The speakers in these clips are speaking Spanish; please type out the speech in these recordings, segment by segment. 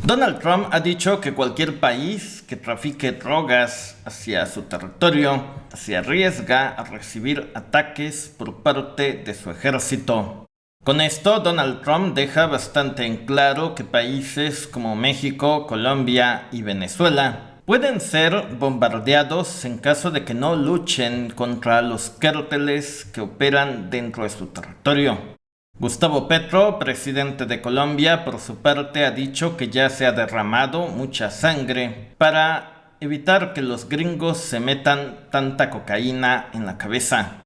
Donald Trump ha dicho que cualquier país que trafique drogas hacia su territorio se arriesga a recibir ataques por parte de su ejército. Con esto, Donald Trump deja bastante en claro que países como México, Colombia y Venezuela pueden ser bombardeados en caso de que no luchen contra los cárteles que operan dentro de su territorio. Gustavo Petro, presidente de Colombia, por su parte ha dicho que ya se ha derramado mucha sangre para evitar que los gringos se metan tanta cocaína en la cabeza.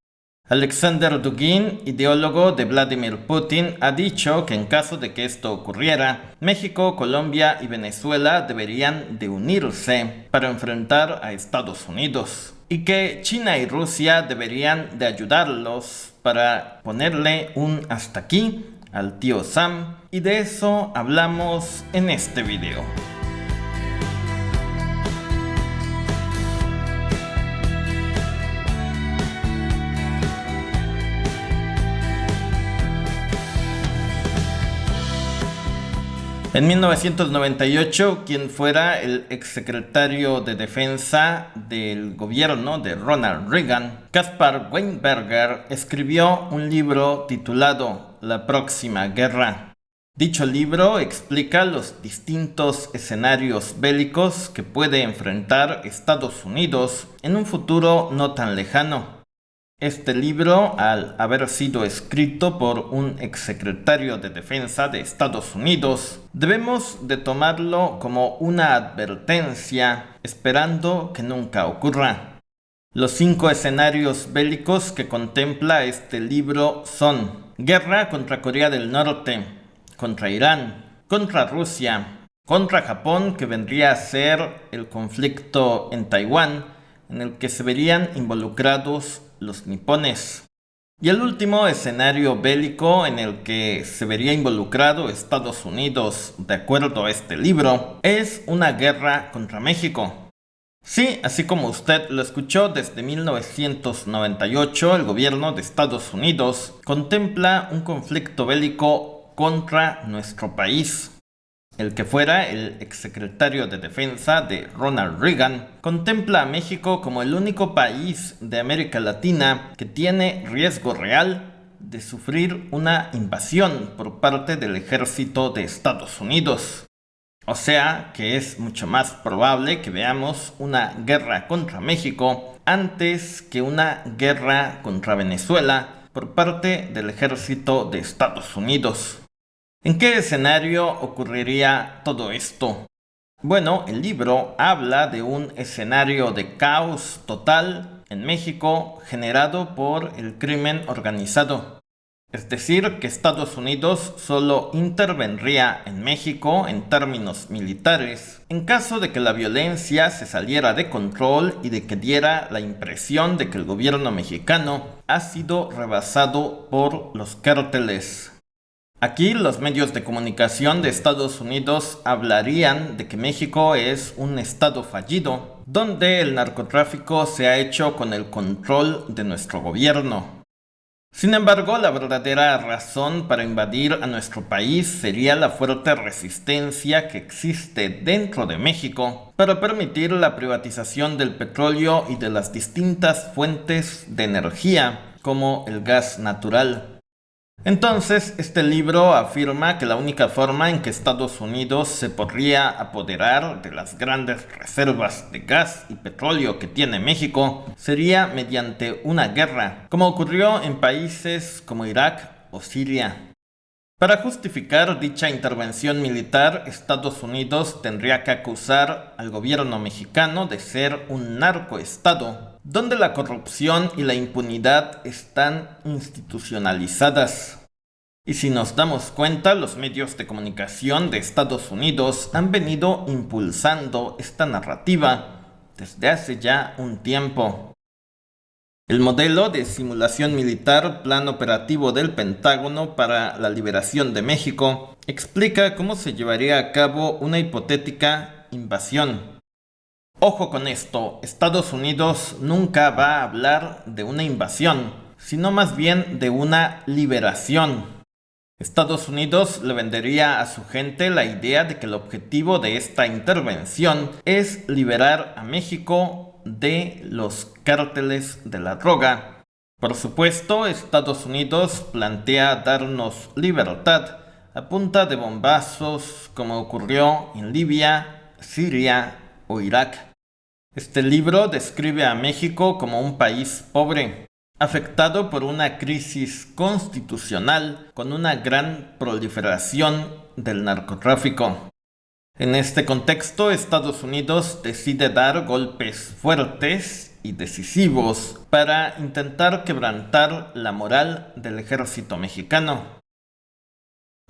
Alexander Dugin, ideólogo de Vladimir Putin, ha dicho que en caso de que esto ocurriera, México, Colombia y Venezuela deberían de unirse para enfrentar a Estados Unidos y que China y Rusia deberían de ayudarlos para ponerle un hasta aquí al tío Sam, y de eso hablamos en este video. En 1998, quien fuera el exsecretario de Defensa del gobierno de Ronald Reagan, Caspar Weinberger, escribió un libro titulado La próxima guerra. Dicho libro explica los distintos escenarios bélicos que puede enfrentar Estados Unidos en un futuro no tan lejano. Este libro, al haber sido escrito por un exsecretario de Defensa de Estados Unidos, debemos de tomarlo como una advertencia, esperando que nunca ocurra. Los 5 escenarios bélicos que contempla este libro son: guerra contra Corea del Norte, contra Irán, contra Rusia, contra Japón, que vendría a ser el conflicto en Taiwán, en el que se verían involucrados los nipones. Y el último escenario bélico en el que se vería involucrado Estados Unidos, de acuerdo a este libro, es una guerra contra México. Sí, así como usted lo escuchó, desde 1998 el gobierno de Estados Unidos contempla un conflicto bélico contra nuestro país. El que fuera el exsecretario de Defensa de Ronald Reagan contempla a México como el único país de América Latina que tiene riesgo real de sufrir una invasión por parte del ejército de Estados Unidos. O sea que es mucho más probable que veamos una guerra contra México antes que una guerra contra Venezuela por parte del ejército de Estados Unidos. ¿En qué escenario ocurriría todo esto? Bueno, el libro habla de un escenario de caos total en México generado por el crimen organizado. Es decir, que Estados Unidos solo intervendría en México en términos militares en caso de que la violencia se saliera de control y de que diera la impresión de que el gobierno mexicano ha sido rebasado por los cárteles. Aquí los medios de comunicación de Estados Unidos hablarían de que México es un estado fallido, donde el narcotráfico se ha hecho con el control de nuestro gobierno. Sin embargo, la verdadera razón para invadir a nuestro país sería la fuerte resistencia que existe dentro de México para permitir la privatización del petróleo y de las distintas fuentes de energía, como el gas natural. Entonces, este libro afirma que la única forma en que Estados Unidos se podría apoderar de las grandes reservas de gas y petróleo que tiene México sería mediante una guerra, como ocurrió en países como Irak o Siria. Para justificar dicha intervención militar, Estados Unidos tendría que acusar al gobierno mexicano de ser un narcoestado, donde la corrupción y la impunidad están institucionalizadas. Y si nos damos cuenta, los medios de comunicación de Estados Unidos han venido impulsando esta narrativa desde hace ya un tiempo. El modelo de simulación militar Plan Operativo del Pentágono para la Liberación de México explica cómo se llevaría a cabo una hipotética invasión. Ojo con esto, Estados Unidos nunca va a hablar de una invasión, sino más bien de una liberación. Estados Unidos le vendería a su gente la idea de que el objetivo de esta intervención es liberar a México de los cárteles de la droga. Por supuesto, Estados Unidos plantea darnos libertad a punta de bombazos, como ocurrió en Libia, Siria o Irak. Este libro describe a México como un país pobre, afectado por una crisis constitucional con una gran proliferación del narcotráfico. En este contexto, Estados Unidos decide dar golpes fuertes y decisivos para intentar quebrantar la moral del ejército mexicano.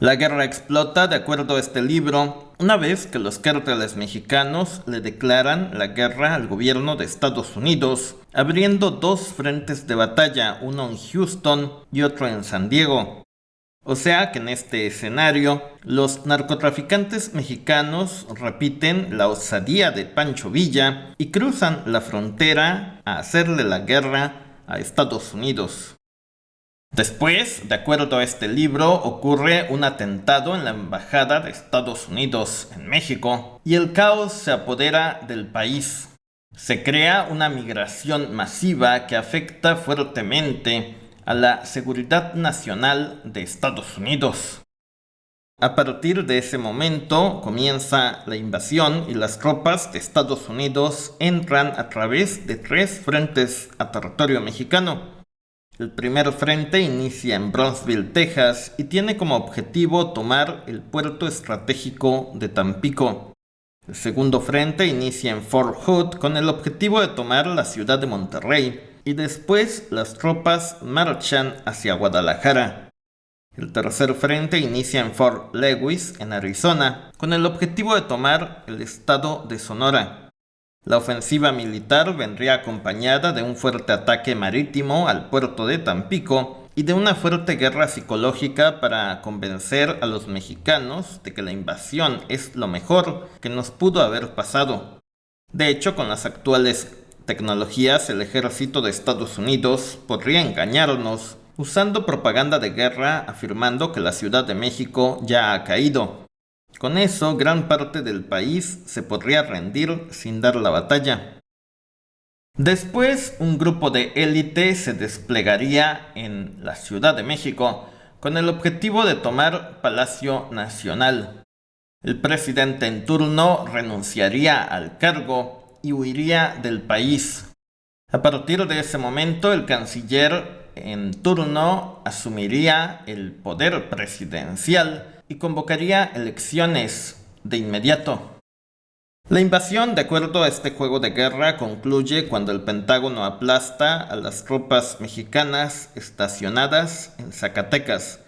La guerra explota, de acuerdo a este libro, una vez que los cárteles mexicanos le declaran la guerra al gobierno de Estados Unidos, abriendo dos frentes de batalla, uno en Houston y otro en San Diego. O sea que en este escenario, los narcotraficantes mexicanos repiten la osadía de Pancho Villa y cruzan la frontera a hacerle la guerra a Estados Unidos. Después, de acuerdo a este libro, ocurre un atentado en la Embajada de Estados Unidos en México y el caos se apodera del país. Se crea una migración masiva que afecta fuertemente a la seguridad nacional de Estados Unidos. A partir de ese momento comienza la invasión y las tropas de Estados Unidos entran a través de tres frentes a territorio mexicano. El primer frente inicia en Brownsville, Texas, y tiene como objetivo tomar el puerto estratégico de Tampico. El segundo frente inicia en Fort Hood con el objetivo de tomar la ciudad de Monterrey, y después las tropas marchan hacia Guadalajara. El tercer frente inicia en Fort Lewis, en Arizona, con el objetivo de tomar el estado de Sonora. La ofensiva militar vendría acompañada de un fuerte ataque marítimo al puerto de Tampico y de una fuerte guerra psicológica para convencer a los mexicanos de que la invasión es lo mejor que nos pudo haber pasado. De hecho, con las actuales tecnologías, el ejército de Estados Unidos podría engañarnos usando propaganda de guerra afirmando que la Ciudad de México ya ha caído. Con eso, gran parte del país se podría rendir sin dar la batalla. Después, un grupo de élite se desplegaría en la Ciudad de México con el objetivo de tomar Palacio Nacional. El presidente en turno renunciaría al cargo y huiría del país. A partir de ese momento, el canciller en turno asumiría el poder presidencial y convocaría elecciones de inmediato. La invasión, de acuerdo a este juego de guerra, concluye cuando el Pentágono aplasta a las tropas mexicanas estacionadas en Zacatecas.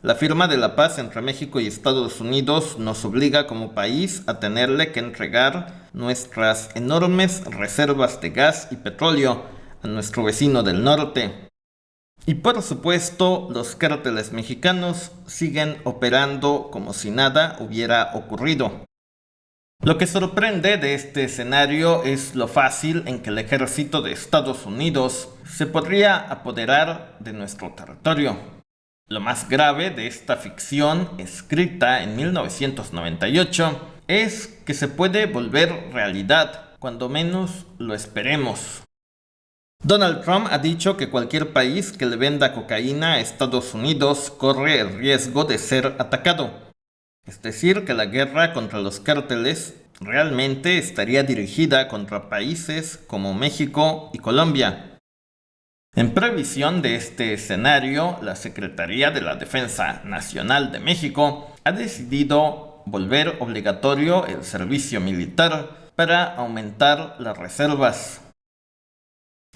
La firma de la paz entre México y Estados Unidos nos obliga como país a tenerle que entregar nuestras enormes reservas de gas y petróleo a nuestro vecino del norte. Y por supuesto, los cárteles mexicanos siguen operando como si nada hubiera ocurrido. Lo que sorprende de este escenario es lo fácil en que el ejército de Estados Unidos se podría apoderar de nuestro territorio. Lo más grave de esta ficción, escrita en 1998, es que se puede volver realidad cuando menos lo esperemos. Donald Trump ha dicho que cualquier país que le venda cocaína a Estados Unidos corre el riesgo de ser atacado. Es decir, que la guerra contra los cárteles realmente estaría dirigida contra países como México y Colombia. En previsión de este escenario, la Secretaría de la Defensa Nacional de México ha decidido volver obligatorio el servicio militar para aumentar las reservas.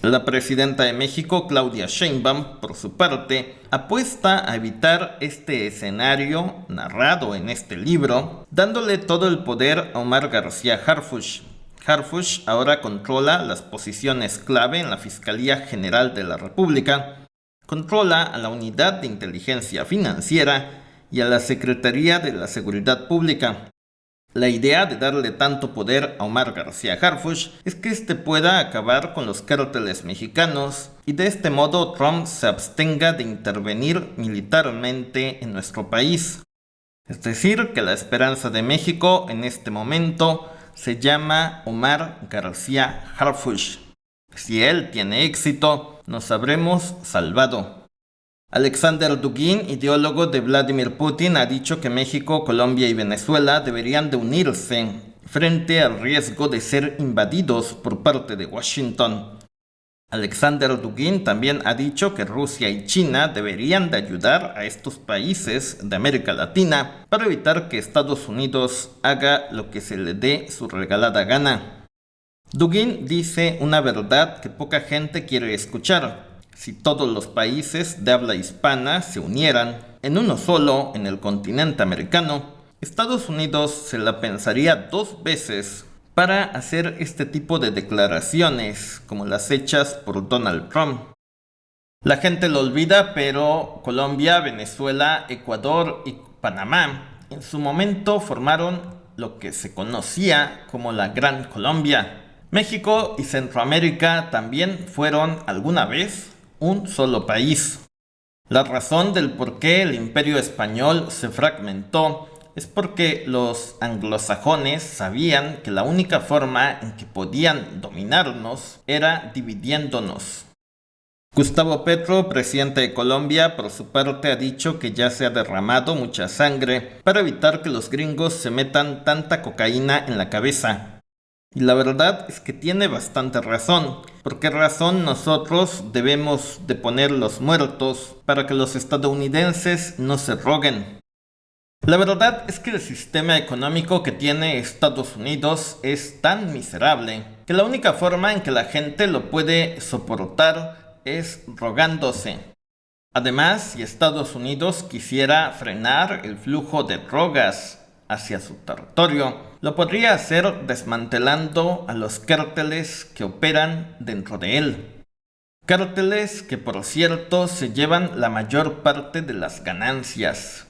La presidenta de México, Claudia Sheinbaum, por su parte, apuesta a evitar este escenario narrado en este libro, dándole todo el poder a Omar García Harfuch. Harfuch ahora controla las posiciones clave en la Fiscalía General de la República, controla a la Unidad de Inteligencia Financiera y a la Secretaría de la Seguridad Pública. La idea de darle tanto poder a Omar García Harfuch es que este pueda acabar con los cárteles mexicanos y de este modo Trump se abstenga de intervenir militarmente en nuestro país. Es decir, que la esperanza de México en este momento se llama Omar García Harfuch. Si él tiene éxito, nos habremos salvado. Alexander Dugin, ideólogo de Vladimir Putin, ha dicho que México, Colombia y Venezuela deberían de unirse frente al riesgo de ser invadidos por parte de Washington. Alexander Dugin también ha dicho que Rusia y China deberían de ayudar a estos países de América Latina para evitar que Estados Unidos haga lo que se le dé su regalada gana. Dugin dice una verdad que poca gente quiere escuchar. Si todos los países de habla hispana se unieran en uno solo en el continente americano, Estados Unidos se la pensaría 2 veces para hacer este tipo de declaraciones como las hechas por Donald Trump. La gente lo olvida, pero Colombia, Venezuela, Ecuador y Panamá en su momento formaron lo que se conocía como la Gran Colombia. México y Centroamérica también fueron alguna vez un solo país. La razón del por qué el imperio español se fragmentó es porque los anglosajones sabían que la única forma en que podían dominarnos era dividiéndonos. Gustavo Petro, presidente de Colombia, por su parte ha dicho que ya se ha derramado mucha sangre para evitar que los gringos se metan tanta cocaína en la cabeza. Y la verdad es que tiene bastante razón. ¿Por qué razón nosotros debemos de poner los muertos para que los estadounidenses no se roguen? La verdad es que el sistema económico que tiene Estados Unidos es tan miserable que la única forma en que la gente lo puede soportar es rogándose. Además, si Estados Unidos quisiera frenar el flujo de drogas hacia su territorio, lo podría hacer desmantelando a los cárteles que operan dentro de él. Cárteles que, por cierto, se llevan la mayor parte de las ganancias.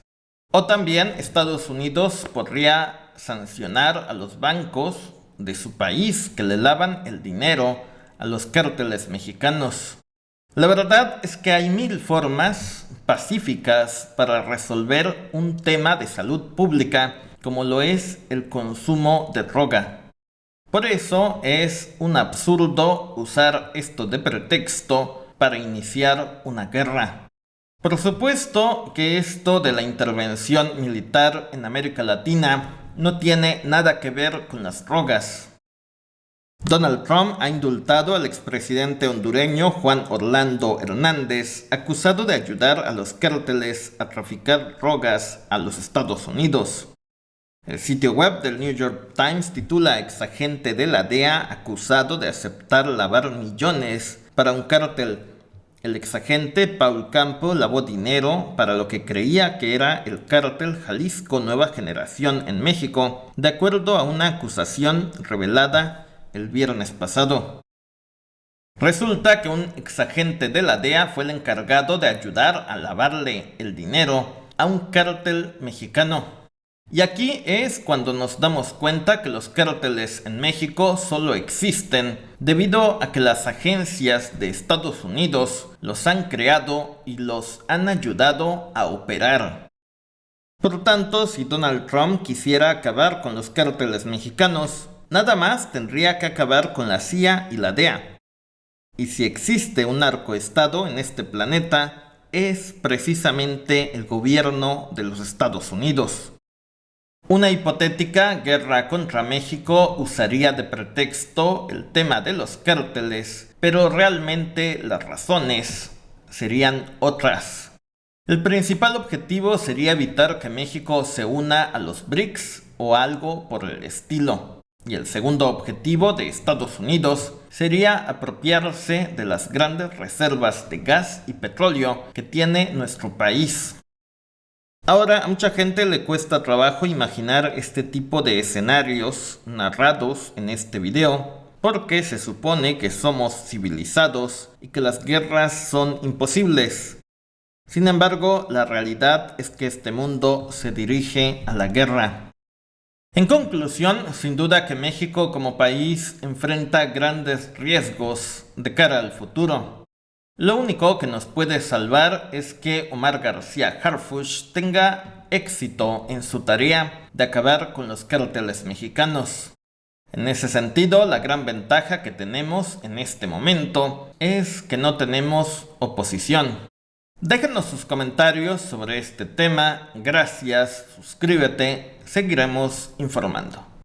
O también Estados Unidos podría sancionar a los bancos de su país que le lavan el dinero a los cárteles mexicanos. La verdad es que hay 1000 formas pacíficas para resolver un tema de salud pública como lo es el consumo de droga. Por eso es un absurdo usar esto de pretexto para iniciar una guerra. Por supuesto que esto de la intervención militar en América Latina no tiene nada que ver con las drogas. Donald Trump ha indultado al expresidente hondureño Juan Orlando Hernández, acusado de ayudar a los cárteles a traficar drogas a los Estados Unidos. El sitio web del New York Times titula exagente de la DEA acusado de aceptar lavar millones para un cártel. El exagente Paul Campo lavó dinero para lo que creía que era el cártel Jalisco Nueva Generación en México, de acuerdo a una acusación revelada el viernes pasado. Resulta que un exagente de la DEA fue el encargado de ayudar a lavarle el dinero a un cártel mexicano. Y aquí es cuando nos damos cuenta que los cárteles en México solo existen debido a que las agencias de Estados Unidos los han creado y los han ayudado a operar. Por tanto, si Donald Trump quisiera acabar con los cárteles mexicanos, nada más tendría que acabar con la CIA y la DEA. Y si existe un narcoestado en este planeta, es precisamente el gobierno de los Estados Unidos. Una hipotética guerra contra México usaría de pretexto el tema de los cárteles, pero realmente las razones serían otras. El principal objetivo sería evitar que México se una a los BRICS o algo por el estilo. Y el segundo objetivo de Estados Unidos sería apropiarse de las grandes reservas de gas y petróleo que tiene nuestro país. Ahora, a mucha gente le cuesta trabajo imaginar este tipo de escenarios narrados en este video, porque se supone que somos civilizados y que las guerras son imposibles. Sin embargo, la realidad es que este mundo se dirige a la guerra. En conclusión, sin duda que México como país enfrenta grandes riesgos de cara al futuro. Lo único que nos puede salvar es que Omar García Harfuch tenga éxito en su tarea de acabar con los cárteles mexicanos. En ese sentido, la gran ventaja que tenemos en este momento es que no tenemos oposición. Déjanos sus comentarios sobre este tema. Gracias, suscríbete, seguiremos informando.